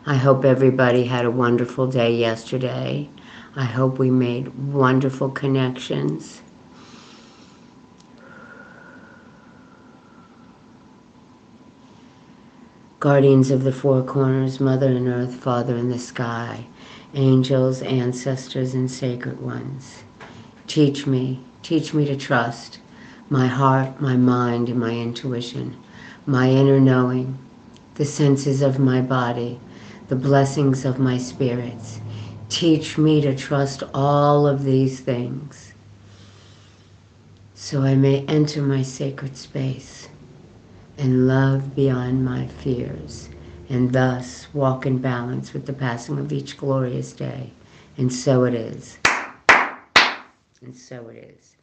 I hope everybody had a wonderful day yesterday. I hope we made wonderful connections. Guardians of the four corners, Mother in earth, Father in the sky, angels, ancestors, and sacred ones. Teach me to trust my heart, my mind, and my intuition, my inner knowing, the senses of my body, the blessings of my spirits. Teach me to trust all of these things so I may enter my sacred space and love beyond my fears, and thus walk in balance with the passing of each glorious day. And so it is. And so it is.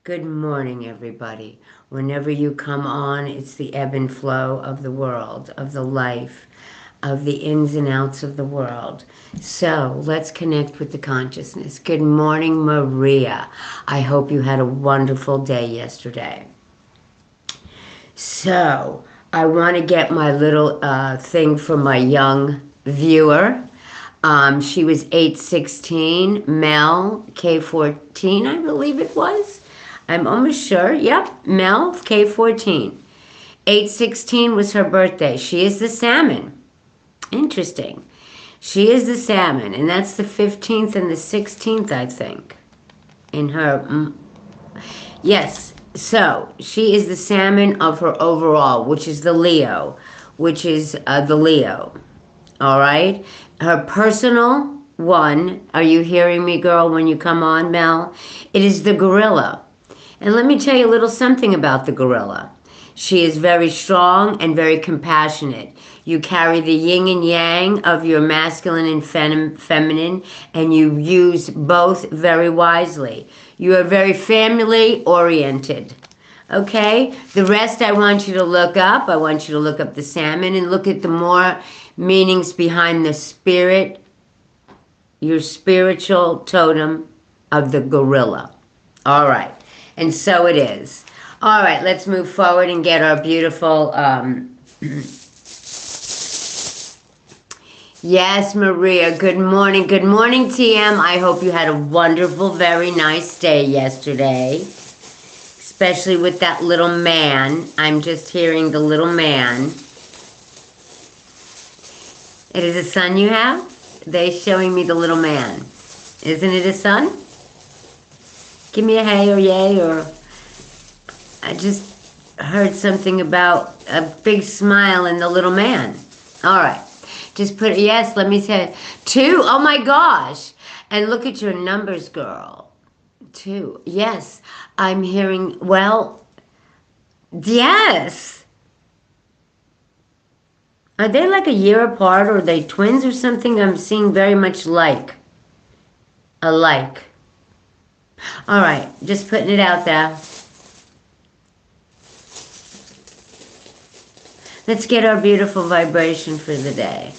Good morning, everybody. Whenever you come on, it's the ebb and flow of the world, of the life, of the ins and outs of the world. So let's connect with the consciousness. Good morning, Maria. I hope you had a wonderful day yesterday. So I want to get my little thing from my young viewer. She was 816, Mel, K14, I believe it was. I'm almost sure. Yep, Mel, K14. 816 was her birthday. She is the salmon. Interesting. She is the salmon, and that's the 15th and the 16th, I think, in her. Yes, so she is the salmon of her overall, which is the Leo, which is the Leo. All right? Her personal one, are you hearing me, girl, when you come on, Mel? It is the gorilla. And let me tell you a little something about the gorilla. She is very strong and very compassionate. You carry the yin and yang of your masculine and feminine, and you use both very wisely. You are very family-oriented. Okay? The rest I want you to look up. I want you to look up the salmon and look at the more meanings behind the spirit, your spiritual totem of the gorilla. All right. And so it is. All right, let's move forward and get our beautiful... Yes, Maria, good morning. Good morning, TM. I hope you had a wonderful, very nice day yesterday, especially with that little man. I'm just hearing the little man. It is a son you have? They're showing me the little man. Isn't it a son? Give me a hey or yay, or I just heard something about a big smile in the little man. All right. Just put, yes, let me say 2. Oh my gosh. And look at your numbers, girl. 2. Yes, I'm hearing, well, yes. Are they like a year apart, or are they twins or something? I'm seeing very much alike. All right, just putting it out there. Let's get our beautiful vibration for the day.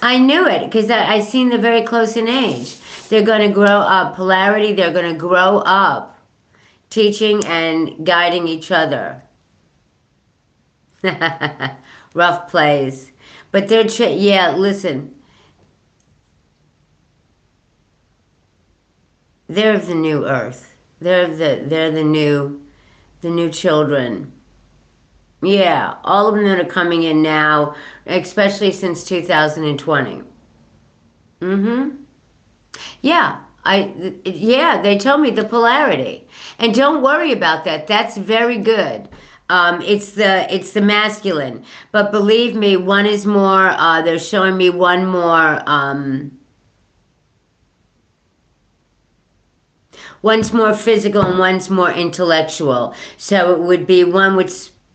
I knew it, because I seen they're very close in age. They're going to grow up. Polarity, they're going to grow up. Teaching and guiding each other. Rough plays. But they're, yeah, listen. They're of the new earth. They're the new children. Yeah, all of them that are coming in now, especially since 2020. Yeah, they told me the polarity. And don't worry about that. That's very good. It's the masculine. But believe me, one is more, they're showing me one more, one's more physical and one's more intellectual. So it would be, one would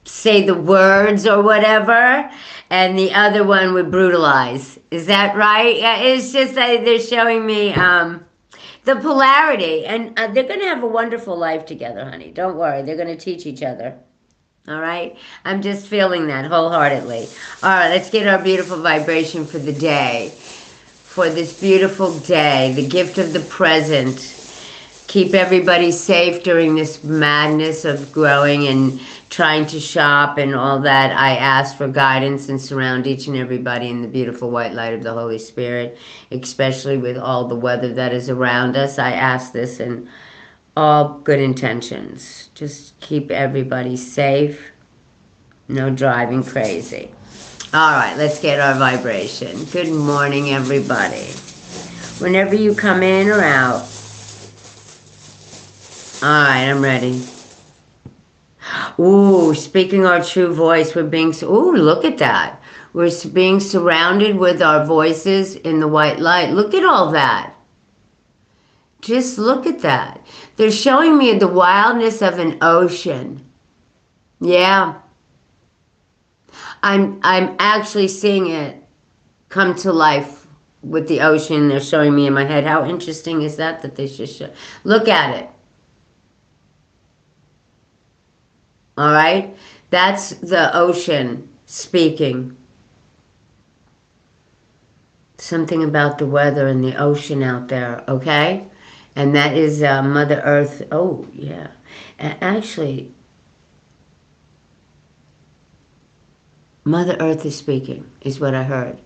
say the words or whatever, and the other one would brutalize. Is that right? Yeah, it's just that they're showing me the polarity, and they're going to have a wonderful life together, honey. Don't worry. They're going to teach each other. All right? I'm just feeling that wholeheartedly. All right, let's get our beautiful vibration for the day. For this beautiful day, the gift of the present. Keep everybody safe during this madness of growing and trying to shop and all that. I ask for guidance and surround each and everybody in the beautiful white light of the Holy Spirit, especially with all the weather that is around us. I ask this in all good intentions. Just keep everybody safe. No driving crazy. All right, let's get our vibration. Good morning, everybody. Whenever you come in or out. All right, I'm ready. Ooh, speaking our true voice, we're being, ooh, look at that. We're being surrounded with our voices in the white light. Look at all that. Just look at that. They're showing me the wildness of an ocean. Yeah. I'm actually seeing it come to life with the ocean. They're showing me in my head. How interesting is that they just show? Look at it. All right? That's the ocean speaking. Something about the weather and the ocean out there, okay? And that is Mother Earth. Oh, yeah. Actually, Mother Earth is speaking, is what I heard.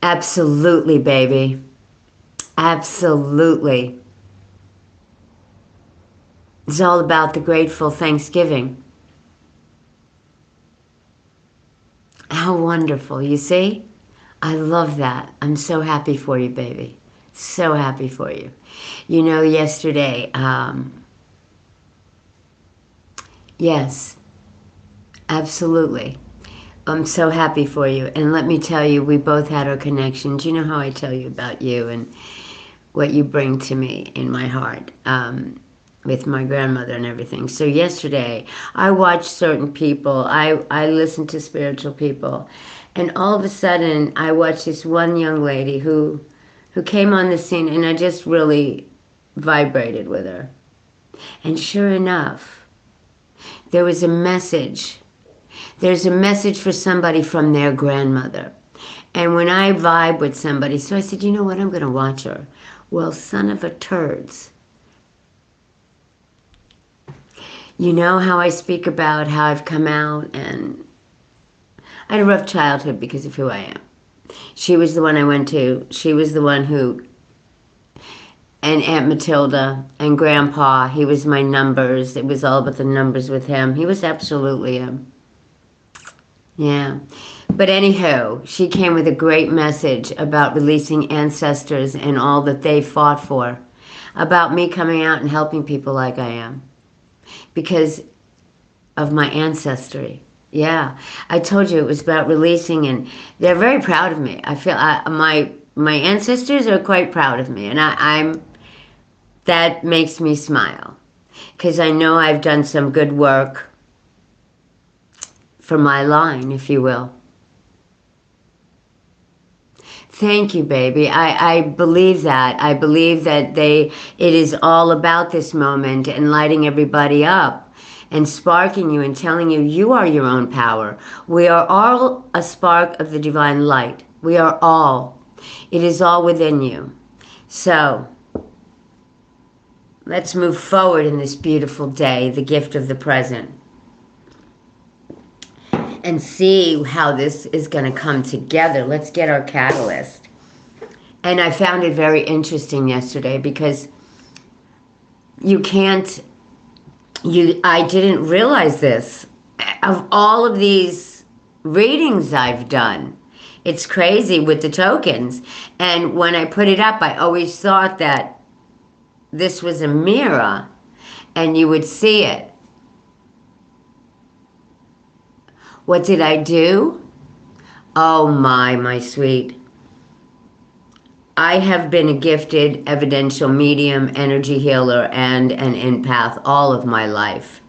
Absolutely, baby. Absolutely. It's all about the grateful Thanksgiving. How wonderful, you see? I love that. I'm so happy for you, baby. So happy for you. You know, yesterday, yes, absolutely. I'm so happy for you. And let me tell you, we both had our connections. You know how I tell you about you and what you bring to me in my heart with my grandmother and everything. So yesterday, I watched certain people. I listened to spiritual people. And all of a sudden, I watched this one young lady who came on the scene, and I just really vibrated with her. And sure enough, there was a message. There's a message for somebody from their grandmother. And when I vibe with somebody, so I said, you know what, I'm going to watch her. Well, son of a turds. You know how I speak about how I've come out, and I had a rough childhood because of who I am. She was the one I went to. She was the one who, and Aunt Matilda and Grandpa, he was my numbers. It was all about the numbers with him. He was absolutely him. Yeah. But anyhow, she came with a great message about releasing ancestors and all that they fought for. About me coming out and helping people like I am. Because of my ancestry. Yeah. I told you it was about releasing, and they're very proud of me. I feel my ancestors are quite proud of me, and I'm that makes me smile. Because I know I've done some good work for my line, if you will. Thank you, baby. I believe that. I believe that it is all about this moment and lighting everybody up and sparking you and telling you you are your own power. We are all a spark of the divine light. We are all. It is all within you. So let's move forward in this beautiful day, the gift of the present, and see how this is going to come together. Let's get our catalyst. And I found it very interesting yesterday because I didn't realize this. Of all of these readings I've done, it's crazy with the tokens. And when I put it up, I always thought that this was a mirror and you would see it. What did I do? Oh my sweet. I have been a gifted evidential medium, energy healer, and an empath all of my life.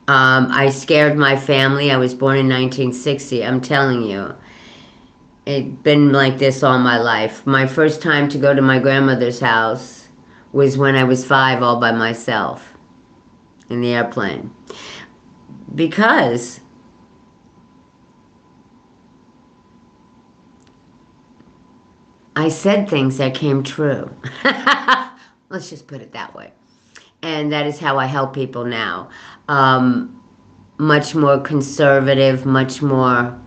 I scared my family. I was born in 1960. I'm telling you, it's been like this all my life. My first time to go to my grandmother's house was when I was 5, all by myself in the airplane. Because I said things that came true. Let's just put it that way. And that is how I help people now. Much more conservative, much more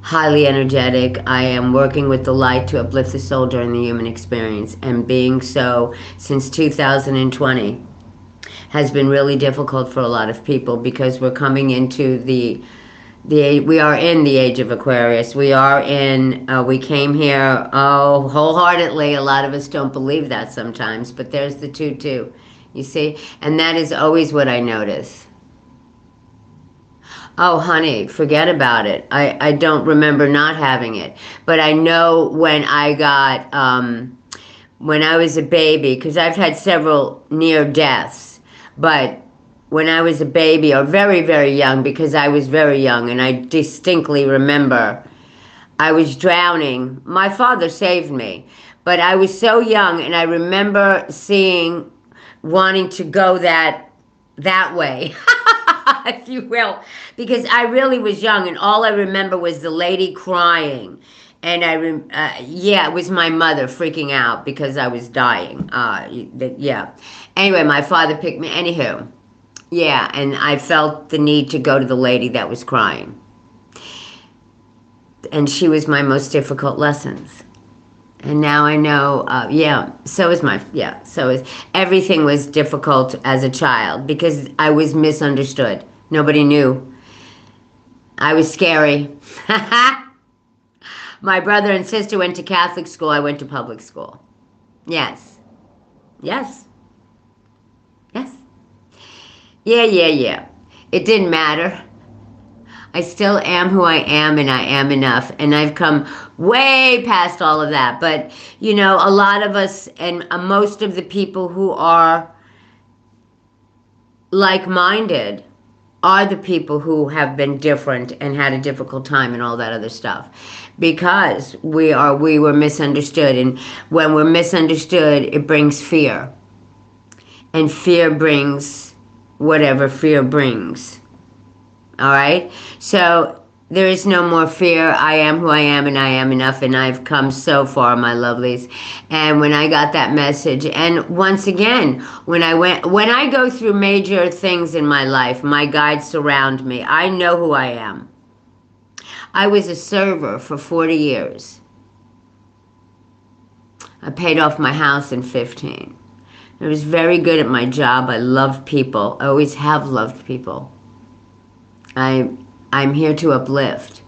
highly energetic. I am working with the light to uplift the soul during the human experience, and being so since 2020 has been really difficult for a lot of people because we're coming into we are in the age of Aquarius. We came here, wholeheartedly. A lot of us don't believe that sometimes, but there's the 2-2, you see? And that is always what I notice. Oh, honey, forget about it. I don't remember not having it. But I know when when I was a baby, because I've had several near deaths, but when I was a baby, or very, very young, because I was very young, and I distinctly remember I was drowning. My father saved me, but I was so young, and I remember wanting to go that way, if you will, because I really was young, and all I remember was the lady crying. And yeah, it was my mother freaking out because I was dying. Yeah. Anyway, my father picked me. Anywho, yeah, and I felt the need to go to the lady that was crying. And she was my most difficult lessons. And now I know, everything was difficult as a child because I was misunderstood. Nobody knew. I was scary. My brother and sister went to Catholic school. I went to public school. Yes. Yes. Yes. Yeah. It didn't matter. I still am who I am, and I am enough. And I've come way past all of that. But, you know, a lot of us and most of the people who are like-minded are the people who have been different and had a difficult time and all that other stuff. Because we were misunderstood. And when we're misunderstood, it brings fear. And fear brings whatever fear brings. All right? So there is no more fear. I am who I am, and I am enough, and I've come so far, my lovelies. And when I got that message, and once again, when I go through major things in my life, my guides surround me. I know who I am. I was a server for 40 years. I paid off my house in 15. I was very good at my job. I loved people. I always have loved people. I'm here to uplift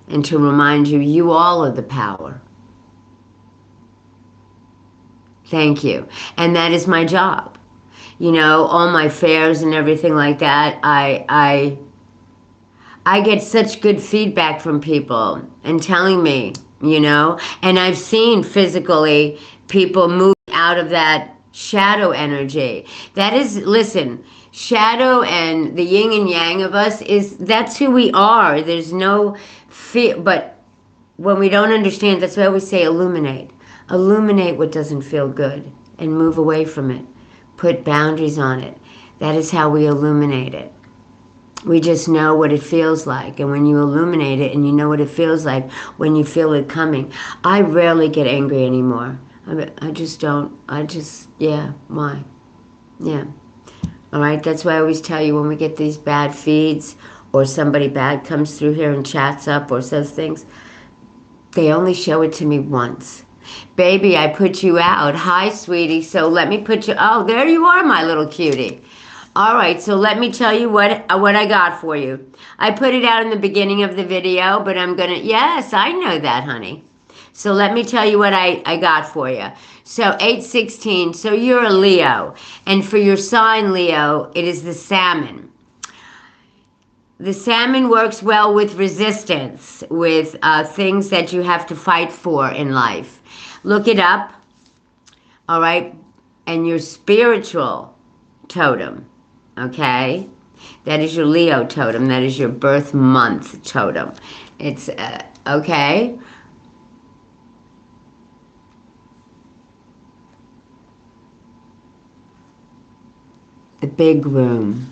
and to remind you, you all are the power. Thank you. And that is my job. You know, all my fairs and everything like that, I get such good feedback from people and telling me, you know, and I've seen physically people move out of that shadow energy. That is, listen, shadow and the yin and yang of us that's who we are. There's no fear, but when we don't understand, that's why I always say illuminate. Illuminate what doesn't feel good and move away from it. Put boundaries on it. That is how we illuminate it. We just know what it feels like. And when you illuminate it and you know what it feels like when you feel it coming, I rarely get angry anymore. I just don't. Yeah, why? Yeah. All right, that's why I always tell you when we get these bad feeds or somebody bad comes through here and chats up or says things, they only show it to me once. Baby, I put you out. Hi, sweetie. So let me put you, oh, there you are, my little cutie. All right, so let me tell you what I got for you. I put it out in the beginning of the video, but yes, I know that, honey. So let me tell you what I got for you. So 8/16, so you're a Leo. And for your sign, Leo, it is the salmon. The salmon works well with resistance, with things that you have to fight for in life. Look it up, all right? And your spiritual totem, okay? That is your Leo totem. That is your birth month totem. It's, okay? The big room.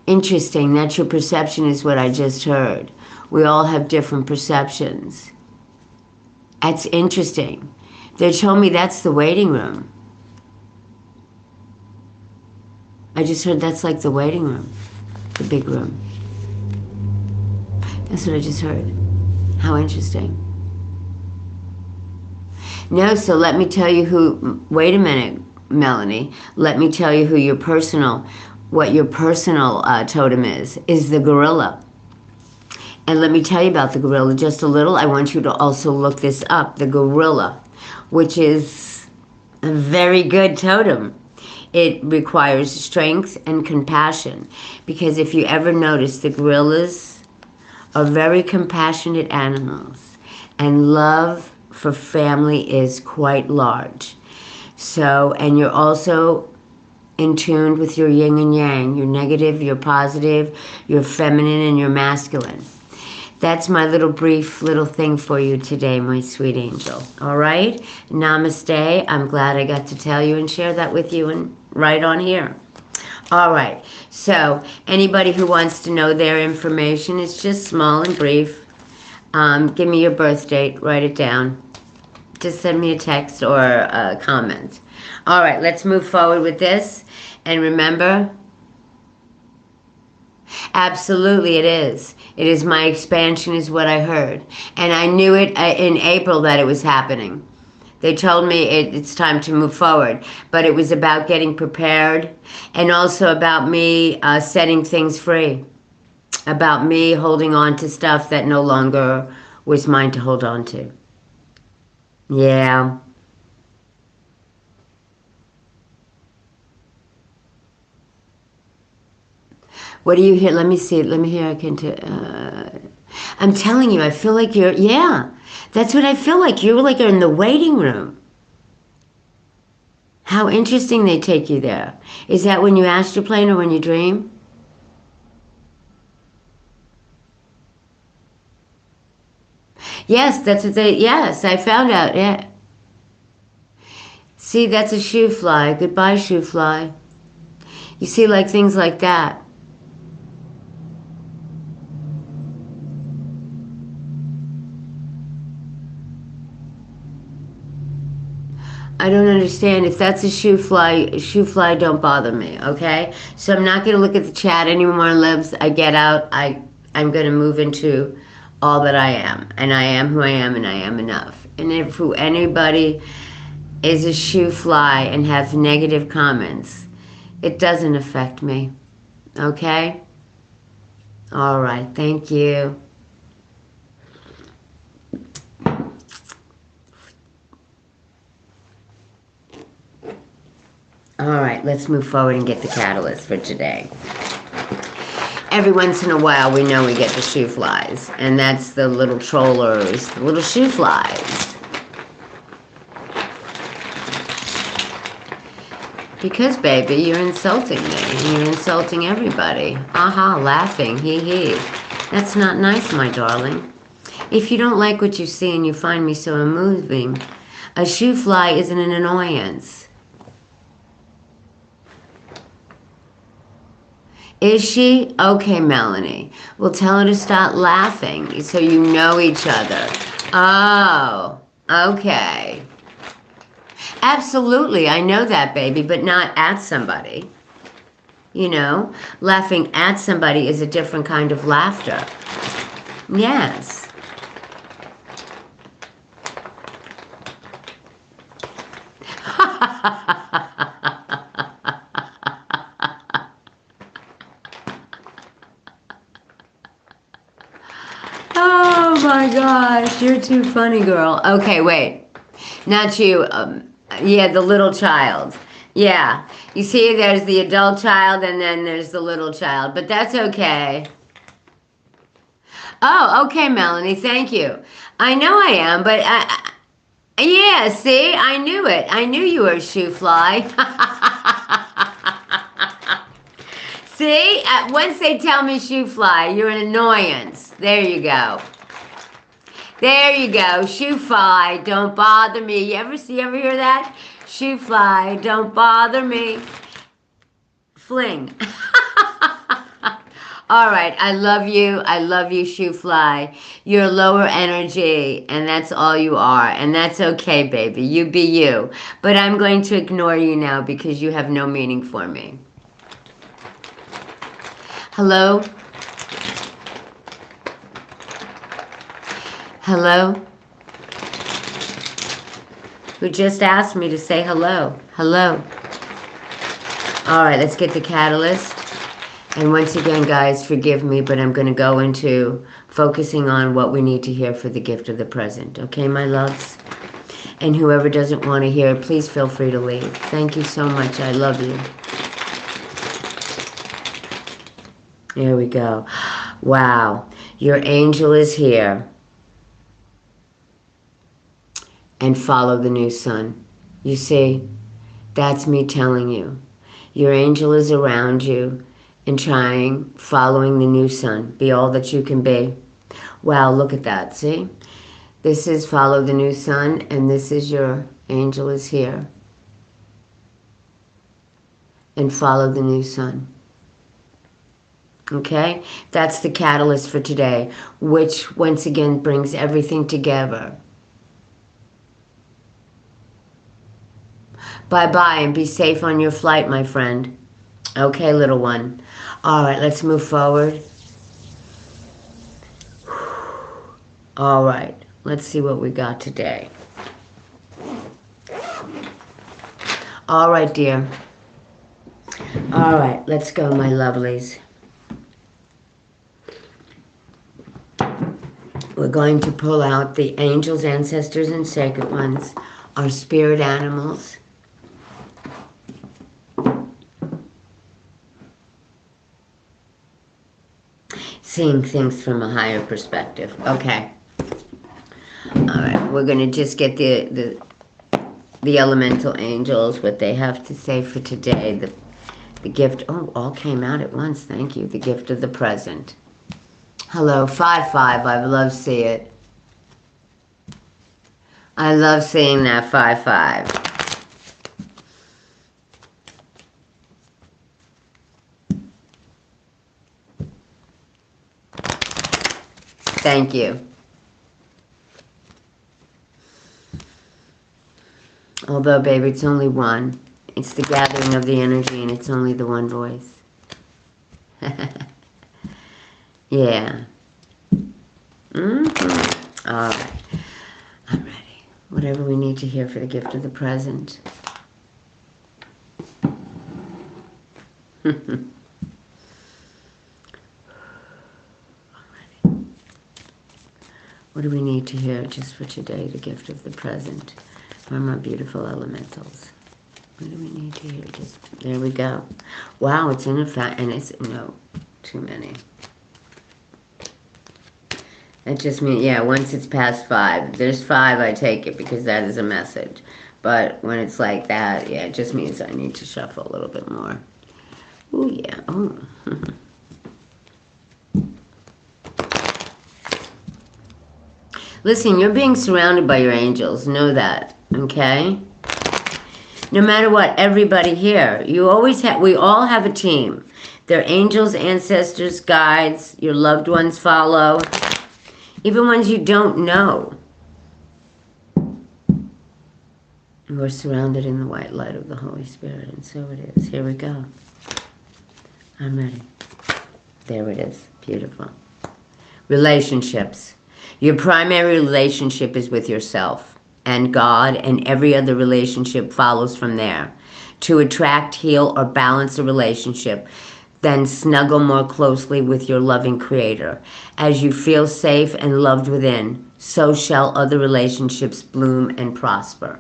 Interesting, that's your perception is what I just heard. We all have different perceptions. That's interesting. They told me that's the waiting room. I just heard that's like the waiting room, the big room. That's what I just heard. How interesting. No, so let me tell you who, wait a minute, Melanie. Let me tell you what your personal totem is the gorilla. And let me tell you about the gorilla just a little. I want you to also look this up, the gorilla, which is a very good totem. It requires strength and compassion, because if you ever notice, the gorillas are very compassionate animals, and love for family is quite large. So, and you're also in tune with your yin and yang, your negative, your positive, your feminine, and your masculine. That's my brief little thing for you today, my sweet angel. All right? Namaste. I'm glad I got to tell you and share that with you and right on here. All right. So anybody who wants to know their information, it's just small and brief. Give me your birth date. Write it down. Just send me a text or a comment. All right. Let's move forward with this. And remember, absolutely it is. It is my expansion is what I heard. And I knew it in April that it was happening. They told me it's time to move forward. But it was about getting prepared and also about me setting things free. About me holding on to stuff that no longer was mine to hold on to. Yeah. What do you hear? Let me see. Let me hear. I'm telling you, I feel like yeah. That's what I feel like. You're like in the waiting room. How interesting they take you there. Is that when you astroplane or when you dream? Yes, that's what yes, I found out, yeah. See, that's a shoe fly. Goodbye, shoe fly. You see, like things like that. I don't understand. If that's a shoe fly don't bother me, okay? So I'm not going to look at the chat anymore unless I get out. I'm going to move into all that I am. And I am who I am, and I am enough. And if anybody is a shoe fly and has negative comments, it doesn't affect me, okay? All right, thank you. All right, let's move forward and get the catalyst for today. Every once in a while, we know we get the shoe flies, and that's the little trollers, the little shoe flies. Because, baby, you're insulting me, and you're insulting everybody. Aha, laughing, hee hee. That's not nice, my darling. If you don't like what you see and you find me so amusing, a shoe fly isn't an annoyance. Is she? Okay, Melanie. Well, tell her to stop laughing so you know each other. Oh, okay. Absolutely, I know that, baby, but not at somebody. You know, laughing at somebody is a different kind of laughter. Yes. Oh my gosh, you're too funny, girl. Okay, wait. Not you. Yeah, the little child. Yeah. You see, there's the adult child and then there's the little child. But that's okay. Oh, okay, Melanie. Thank you. I know I am, but yeah, see? I knew it. I knew you were a shoe fly. See? Once they tell me shoe fly, you're an annoyance. There you go. There you go. Shoe fly, don't bother me. You ever hear that? Shoe fly, don't bother me. Fling. All right, I love you. I love you, Shoe Fly. You're lower energy, and that's all you are. And that's okay, baby. You be you. But I'm going to ignore you now because you have no meaning for me. Hello? Hello? Who just asked me to say hello? Hello? All right, let's get the catalyst. And once again, guys, forgive me, but I'm going to go into focusing on what we need to hear for the gift of the present. Okay, my loves? And whoever doesn't want to hear, please feel free to leave. Thank you so much. I love you. There we go. Wow. Your angel is here. And follow the new sun. You see, that's me telling you. Your angel is around you and following the new sun. Be all that you can be. Wow, look at that. See? This is follow the new sun, and this is your angel is here. And follow the new sun. Okay? That's the catalyst for today, which once again brings everything together. Bye-bye, and be safe on your flight, my friend. Okay, little one. All right, let's move forward. All right, let's see what we got today. All right, dear. All right, let's go, my lovelies. We're going to pull out the angels, ancestors, and sacred ones, our spirit animals. Seeing things from a higher perspective. Okay. All right, we're going to just get the elemental angels, what they have to say for today. The gift, oh, all came out at once. Thank you. The gift of the present. Hello, 5-5. I love seeing it. I love seeing that 5-5. Thank you. Although, baby, it's only one. It's the gathering of the energy, and it's only the one voice. Yeah. Mm-hmm. All right. I'm ready. Whatever we need to hear for the gift of the present. I'm ready. What do we need to hear just for today, the gift of the present, from our beautiful elementals? What do we need to hear? Just there we go. Wow, it's in effect, and it's no too many. That just means, yeah, once it's past 5. If there's 5, I take it because that is a message. But when it's like that, yeah, it just means I need to shuffle a little bit more. Oh, yeah. Oh. Listen, you're being surrounded by your angels. Know that, okay? No matter what, everybody here, you always have, we all have a team. They're angels, ancestors, guides, your loved ones follow. Even ones you don't know. We're surrounded in the white light of the Holy Spirit, and so it is. Here we go. I'm ready. There it is. Beautiful. Relationships. Your primary relationship is with yourself and God, and every other relationship follows from there. To attract, heal, or balance a relationship, then snuggle more closely with your loving Creator. As you feel safe and loved within, so shall other relationships bloom and prosper.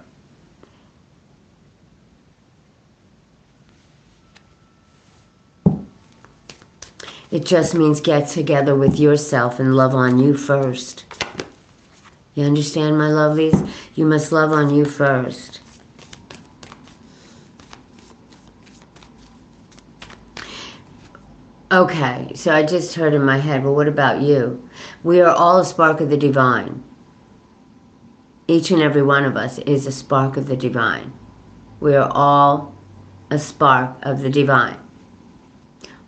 It just means get together with yourself and love on you first. You understand, my lovelies? You must love on you first. Okay, so I just heard in my head, well, what about you? We are all a spark of the divine. Each and every one of us is a spark of the divine. We are all a spark of the divine.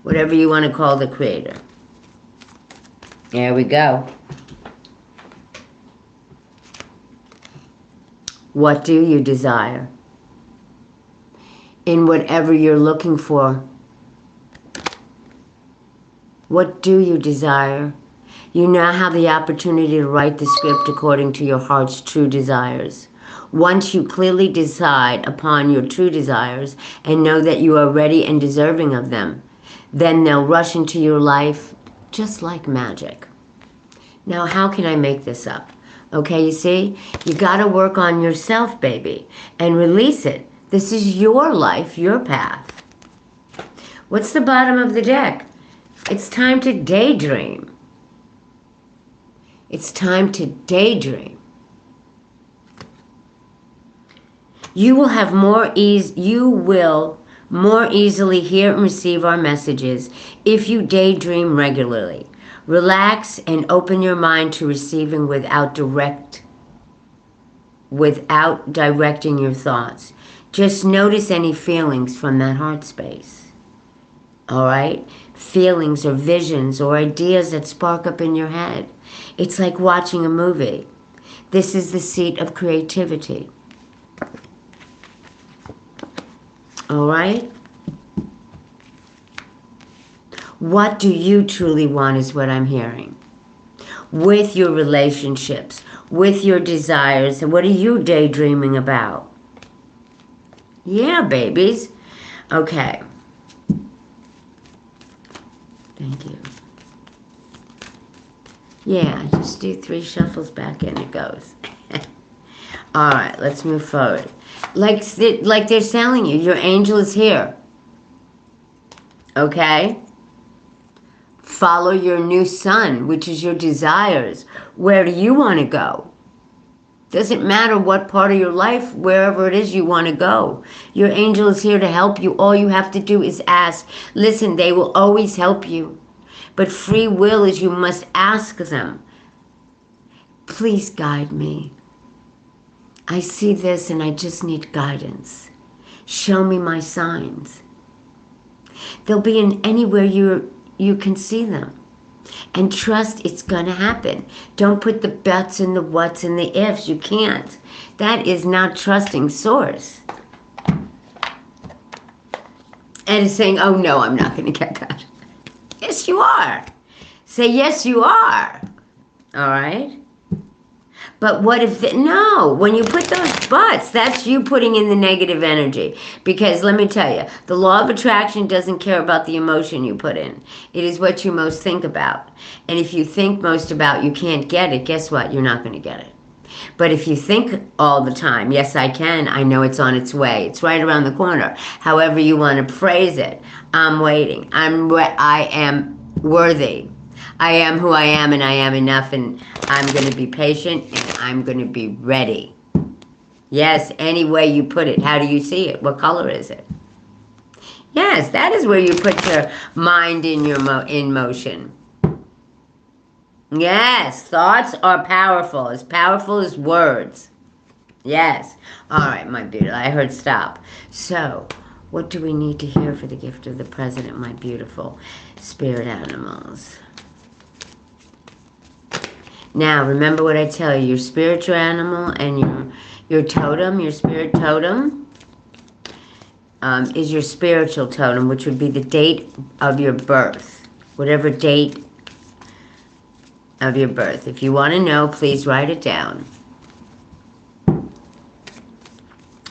whatever you want to call the creator. There we go. What do you desire? In whatever you're looking for, what do you desire? You now have the opportunity to write the script according to your heart's true desires. Once you clearly decide upon your true desires and know that you are ready and deserving of them, then they'll rush into your life just like magic. Now, how can I make this up? Okay, you see? You got to work on yourself, baby, and release it. This is your life, your path. What's the bottom of the deck? It's time to daydream. It's time to daydream. You will have more ease. You will more easily hear and receive our messages if you daydream regularly. Relax and open your mind to receiving without directing your thoughts. Just notice any feelings from that heart space. All right? Feelings or visions or ideas that spark up in your head. It's like watching a movie. This is the seat of creativity. All right? What do you truly want is what I'm hearing. With your relationships, with your desires, and what are you daydreaming about? Yeah, babies. Okay. Thank you. Yeah, just do 3 shuffles back and it goes. All right, let's move forward. Like they're telling you, your angel is here. Okay? Follow your new sun, which is your desires. Where do you want to go? Doesn't matter what part of your life, wherever it is you want to go. Your angel is here to help you. All you have to do is ask. Listen, they will always help you. But free will is you must ask them. Please guide me. I see this and I just need guidance. Show me my signs. They'll be in anywhere you can see them. And trust it's going to happen. Don't put the buts and the whats and the ifs. You can't. That is not trusting source. And it's saying, oh no, I'm not going to get that. Yes, you are. Say, yes, you are. All right? But what if, no, when you put those buts, that's you putting in the negative energy. Because let me tell you, the law of attraction doesn't care about the emotion you put in. It is what you most think about. And if you think most about you can't get it, guess what? You're not going to get it. But if you think all the time, yes, I can, I know it's on its way, it's right around the corner, however you want to phrase it, I'm waiting, I am worthy. I am who I am and I am enough and I'm going to be patient and I'm going to be ready. Yes, any way you put it. How do you see it? What color is it? Yes, that is where you put your mind in in motion. Yes, thoughts are powerful as words. Yes. All right, my beautiful. I heard stop. So, what do we need to hear for the gift of the president, my beautiful spirit animals? Now, remember what I tell you. Your spiritual animal and your totem, your spirit totem, is your spiritual totem, which would be the date of your birth. Whatever date of your birth. If you want to know, please write it down.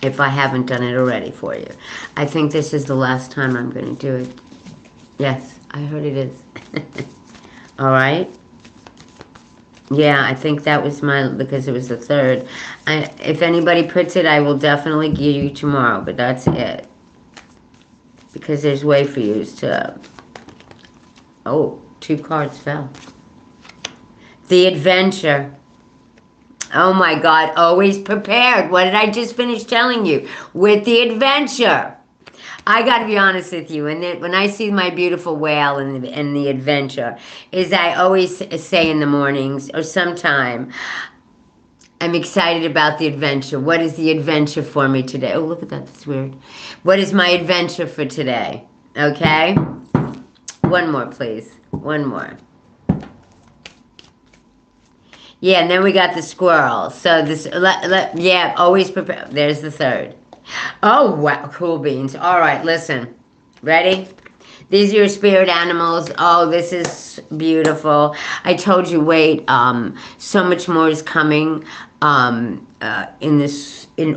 If I haven't done it already for you. I think this is the last time I'm going to do it. Yes, I heard it is. All right. Yeah, I think that was because it was the 3rd. If anybody puts it, I will definitely give you tomorrow, but that's it. Because there's way for you to... Oh, 2 cards fell. The adventure. Oh my God, always prepared. What did I just finish telling you? With the adventure. I got to be honest with you. And when I see my beautiful whale and the adventure, is I always say in the mornings or sometime, I'm excited about the adventure. What is the adventure for me today? Oh, look at that. That's weird. What is my adventure for today? Okay? One more, please. One more. Yeah, and then we got the squirrel. So this, yeah, always prepare. There's the third. Oh, wow, cool beans. All right, listen. Ready? These are your spirit animals. Oh, this is beautiful. I told you, wait, so much more is coming in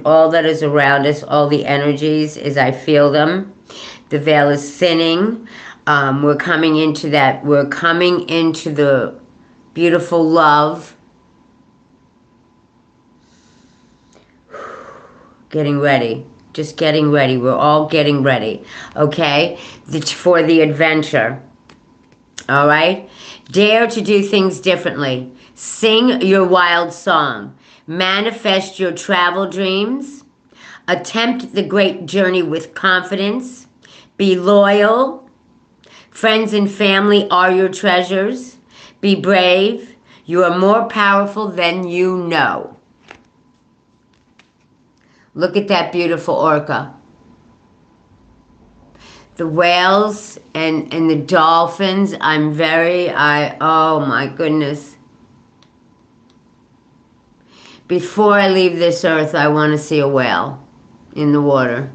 all that is around us, all the energies as I feel them. The veil is thinning. We're coming into that. We're coming into the beautiful love. Getting ready. Just getting ready. We're all getting ready. Okay? For the adventure. All right? Dare to do things differently. Sing your wild song. Manifest your travel dreams. Attempt the great journey with confidence. Be loyal. Friends and family are your treasures. Be brave. You are more powerful than you know. Look at that beautiful orca. The whales and the dolphins, oh my goodness. Before I leave this earth, I want to see a whale in the water.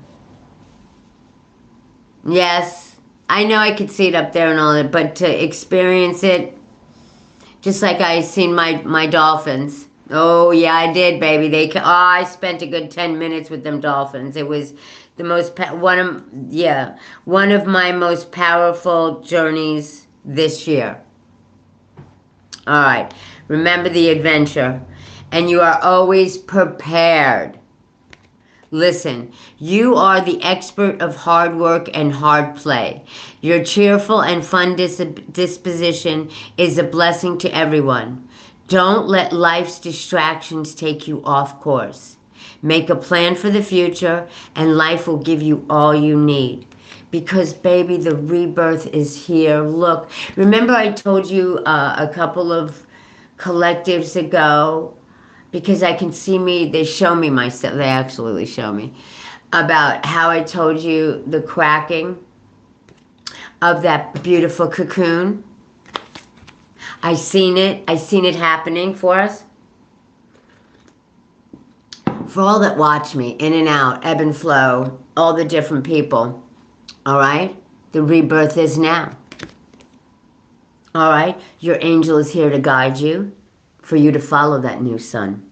Yes, I know I could see it up there and all that, but to experience it, just like I seen my dolphins. Oh yeah, I did, baby. I spent a good 10 minutes with them dolphins. It was the one of my most powerful journeys this year. All right, remember the adventure, and you are always prepared. Listen, you are the expert of hard work and hard play. Your cheerful and fun disposition is a blessing to everyone. Don't let life's distractions take you off course. Make a plan for the future, and life will give you all you need. Because, baby, the rebirth is here. Look, remember I told you a couple of collectives ago, because I can see they show me myself, they absolutely show me, about how I told you the cracking of that beautiful cocoon. I seen it happening for us. For all that watch me, in and out, ebb and flow, all the different people, all right? The rebirth is now. All right? Your angel is here to guide you, for you to follow that new sun.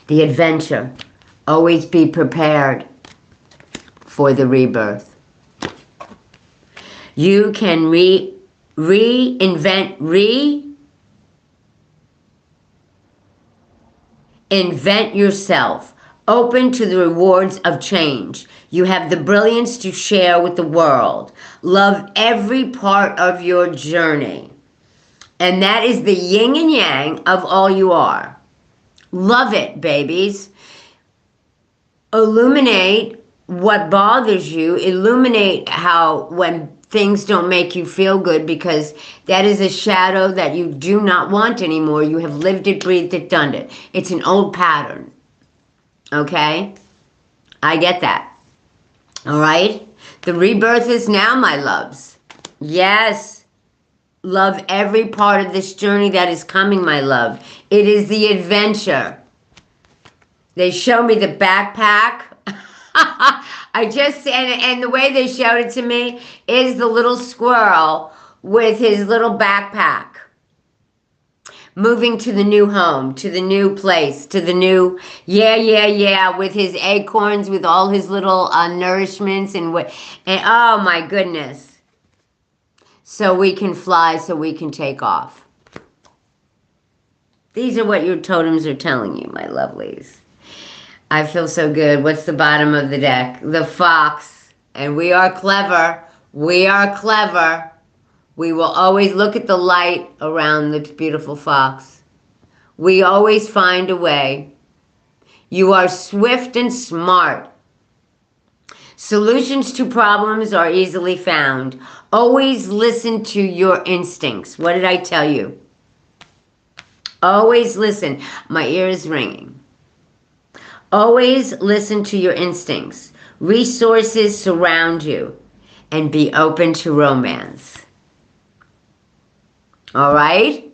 The adventure. Always be prepared for the rebirth. You can reinvent yourself. Open to the rewards of change. You have the brilliance to share with the world. Love every part of your journey. And that is the yin and yang of all you are. Love it, babies. Illuminate what bothers you. Illuminate how when things don't make you feel good, because that is a shadow that you do not want anymore. You have lived it, breathed it, done it. It's an old pattern. Okay? I get that. All right? The rebirth is now, my loves. Yes. Love every part of this journey that is coming, my love. It is the adventure. They show me the backpack. And the way they showed it to me is the little squirrel with his little backpack. Moving to the new home, to the new place, to the new, with his acorns, with all his little nourishments and oh my goodness. So we can fly, so we can take off. These are what your totems are telling you, my lovelies. I feel so good. What's the bottom of the deck? The fox. And we are clever. We are clever. We will always look at the light around the beautiful fox. We always find a way. You are swift and smart. Solutions to problems are easily found. Always listen to your instincts. What did I tell you? Always listen. My ear is ringing. Always listen to your instincts. Resources surround you. And be open to romance. All right?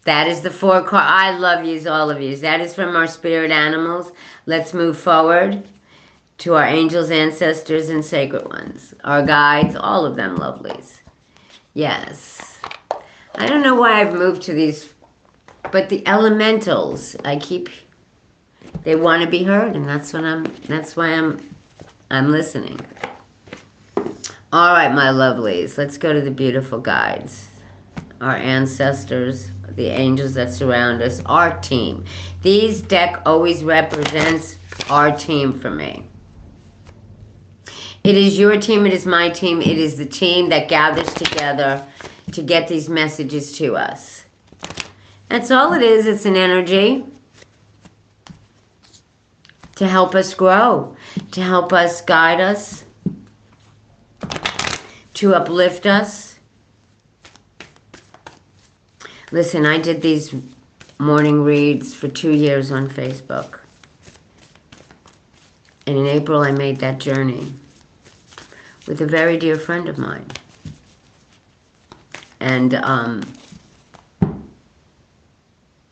That is the 4 card. I love yous, all of yous. That is from our spirit animals. Let's move forward to our angels, ancestors, and sacred ones. Our guides, all of them lovelies. Yes. I don't know why I've moved to these, but the elementals, they want to be heard, and that's why I'm listening. All right, my lovelies, let's go to the beautiful guides. Our ancestors, the angels that surround us, our team. These deck always represents our team for me. It is your team, it is my team, it is the team that gathers together to get these messages to us. That's all it is. It's an energy to help us grow, to help us guide us, to uplift us. Listen, I did these morning reads for 2 years on Facebook. And in April, I made that journey with a very dear friend of mine. And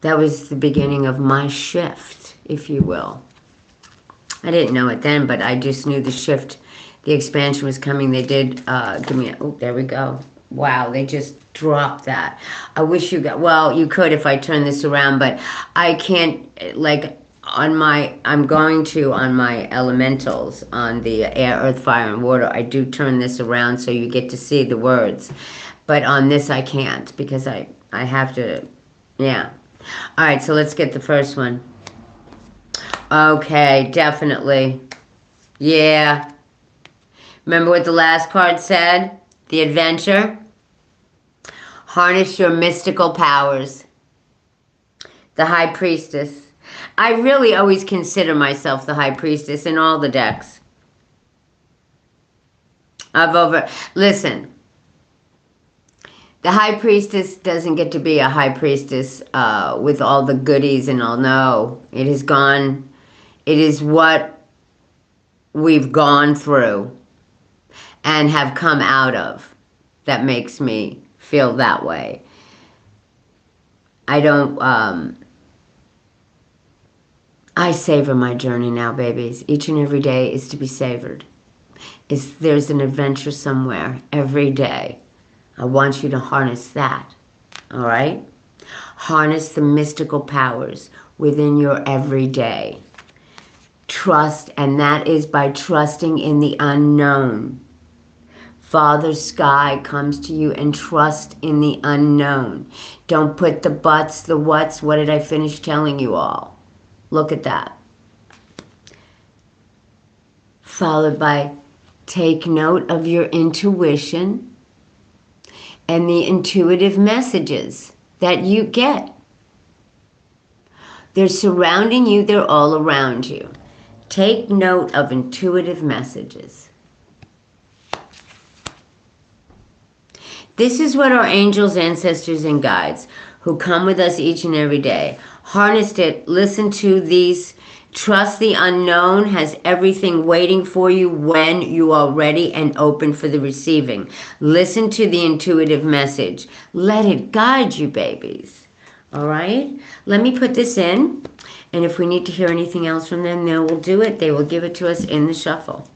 that was the beginning of my shift, if you will. I didn't know it then, but I just knew the shift, the expansion was coming. They did give me oh, there we go. Wow, they just dropped that. I wish you got, well, you could if I turn this around, but I can't, like, I'm going to, on my elementals, on the air, earth, fire, and water, I do turn this around so you get to see the words. But on this, I can't, because I have to, yeah. All right, so let's get the first one. Okay, definitely. Yeah. Remember what the last card said? The adventure. Harness your mystical powers. The High Priestess. I really always consider myself the High Priestess in all the decks. Listen. The High Priestess doesn't get to be a High Priestess with all the goodies and all. No, it is gone. It is what we've gone through and have come out of that makes me feel that way. I don't, I savor my journey now, babies. Each and every day is to be savored. There's an adventure somewhere every day. I want you to harness that, all right? Harness the mystical powers within your everyday. Trust, and that is by trusting in the unknown. Father Sky comes to you and trust in the unknown. Don't put the buts, the whats. What did I finish telling you all? Look at that. Followed by take note of your intuition and the intuitive messages that you get. They're surrounding you. They're all around you. Take note of intuitive messages. This is what our angels, ancestors, and guides who come with us each and every day harnessed it. Listen to these. Trust the unknown has everything waiting for you when you are ready and open for the receiving. Listen to the intuitive message. Let it guide you, babies. All right? Let me put this in. And if we need to hear anything else from them, they will do it. They will give it to us in the shuffle.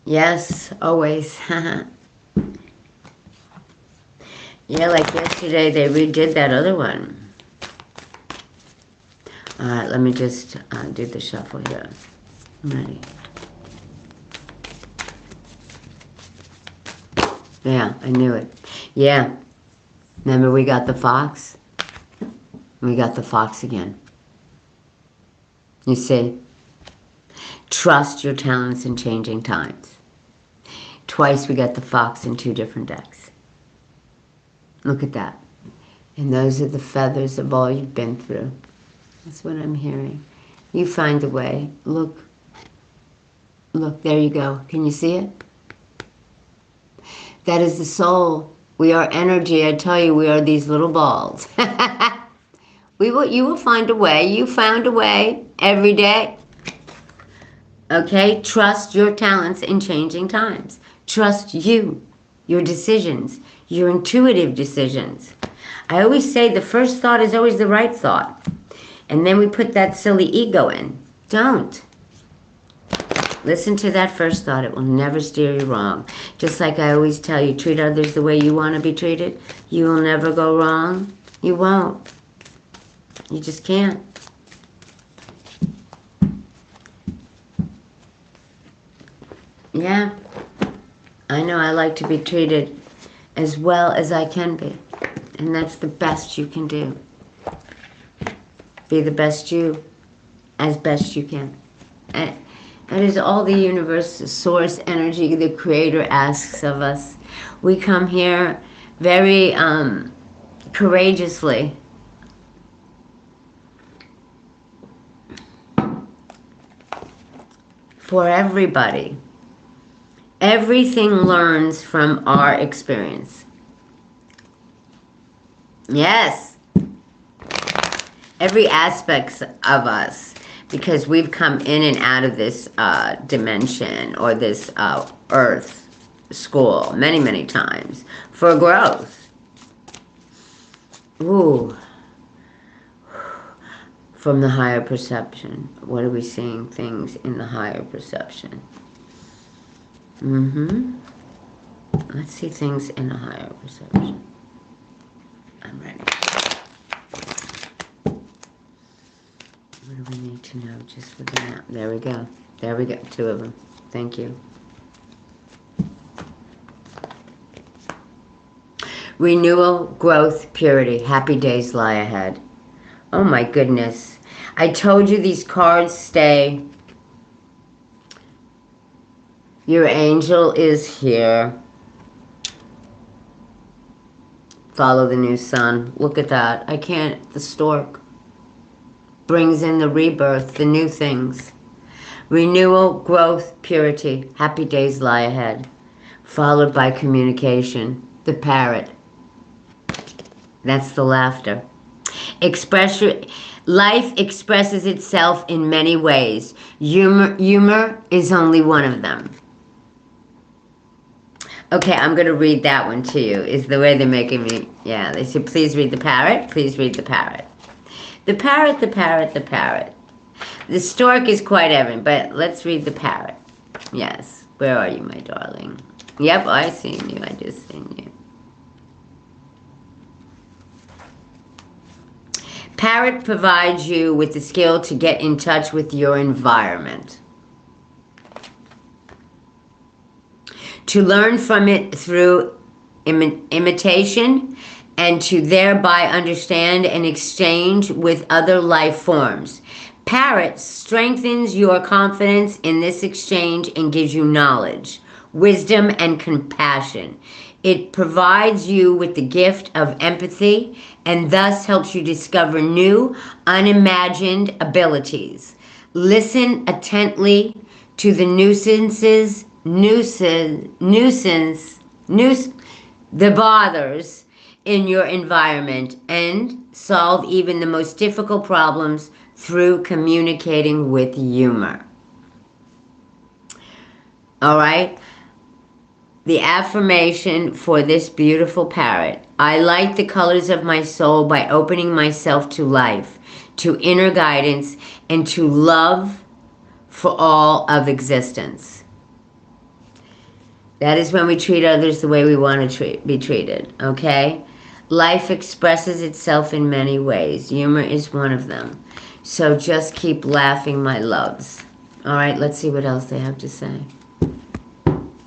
Yes, always. Yeah, like yesterday, they redid that other one. All right, let me just do the shuffle here. I'm ready. Yeah, I knew it. Yeah. Remember we got the fox? We got the fox again. You see? Trust your talents in changing times. Twice we got the fox in 2 different decks. Look at that. And those are the feathers of all you've been through. That's what I'm hearing. You find a way. Look. Look, there you go. Can you see it? That is the soul. We are energy. I tell you, we are these little balls. You will find a way. You found a way every day. Okay? Trust your talents in changing times. Trust you. your decisions, your intuitive decisions. I always say the first thought is always the right thought. And then we put that silly ego in. Don't. Listen to that first thought. It will never steer you wrong. Just like I always tell you, treat others the way you want to be treated. You will never go wrong. You won't. You just can't. Yeah. I know I like to be treated as well as I can be. And that's the best you can do. Be the best you as best you can. And that is all the universe, source energy, the creator asks of us. We come here very courageously. For everybody. Everything learns from our experience. Yes. Every aspect of us. Because we've come in and out of this dimension or this earth school many, many times for growth. Ooh. From the higher perception. What are we seeing? Things in the higher perception. Let's see things in a higher perception. I'm ready. What do we need to know just for the map? There we go. There we go. 2 of them. Thank you. Renewal, growth, purity. Happy days lie ahead. Oh my goodness. I told you these cards stay. Your angel is here. Follow the new sun. Look at that. I can't. The stork brings in the rebirth, the new things. Renewal, growth, purity. Happy days lie ahead. Followed by communication. The parrot. That's the laughter. Life expresses itself in many ways. Humor is only one of them. Okay, I'm going to read that one to you, is the way they're making me. Yeah, they said, please read the parrot. Please read the parrot. The parrot, the parrot, the parrot. The stork is quite evident, but let's read the parrot. Yes. Where are you, my darling? Yep, I seen you. I just seen you. Parrot provides you with the skill to get in touch with your environment. To learn from it through imitation and to thereby understand and exchange with other life forms. Parrot strengthens your confidence in this exchange and gives you knowledge, wisdom, and compassion. It provides you with the gift of empathy and thus helps you discover new, unimagined abilities. Listen attentively to the the bothers in your environment and solve even the most difficult problems through communicating with humor. All right? The affirmation for this beautiful parrot. I light the colors of my soul by opening myself to life, to inner guidance, and to love for all of existence. That is when we treat others the way we want to be treated, okay? Life expresses itself in many ways. Humor is one of them. So just keep laughing, my loves. All right, let's see what else they have to say.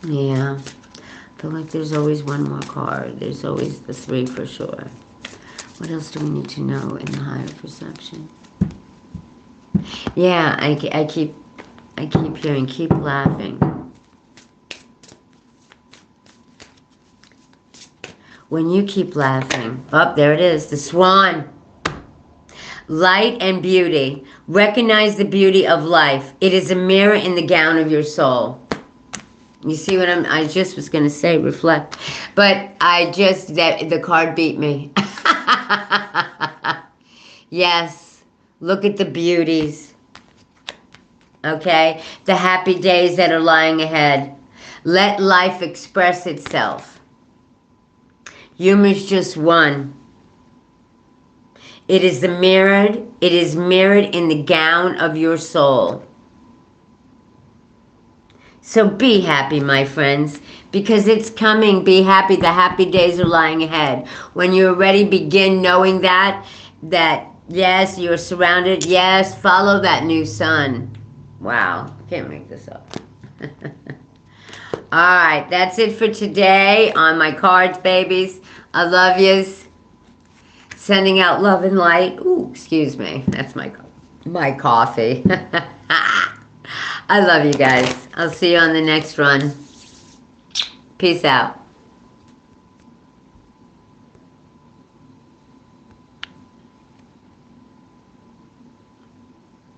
Yeah. I feel like there's always one more card. There's always the 3 for sure. What else do we need to know in the higher perception? Yeah, I keep hearing, keep laughing. When you keep laughing, oh, there it is, the swan. Light and beauty. Recognize the beauty of life. It is a mirror in the gown of your soul. You see what I just was going to say, reflect. But the card beat me. Yes, look at the beauties. Okay? The happy days that are lying ahead. Let life express itself. Humor's just one. It is mirrored in the gown of your soul. So be happy, my friends, because it's coming. Be happy. The happy days are lying ahead. When you're ready, begin knowing that yes, you're surrounded. Yes, follow that new sun. Wow, can't make this up. All right, that's it for today on my cards, babies. I love yous. Sending out love and light. Ooh, excuse me. That's my coffee. I love you guys. I'll see you on the next run. Peace out.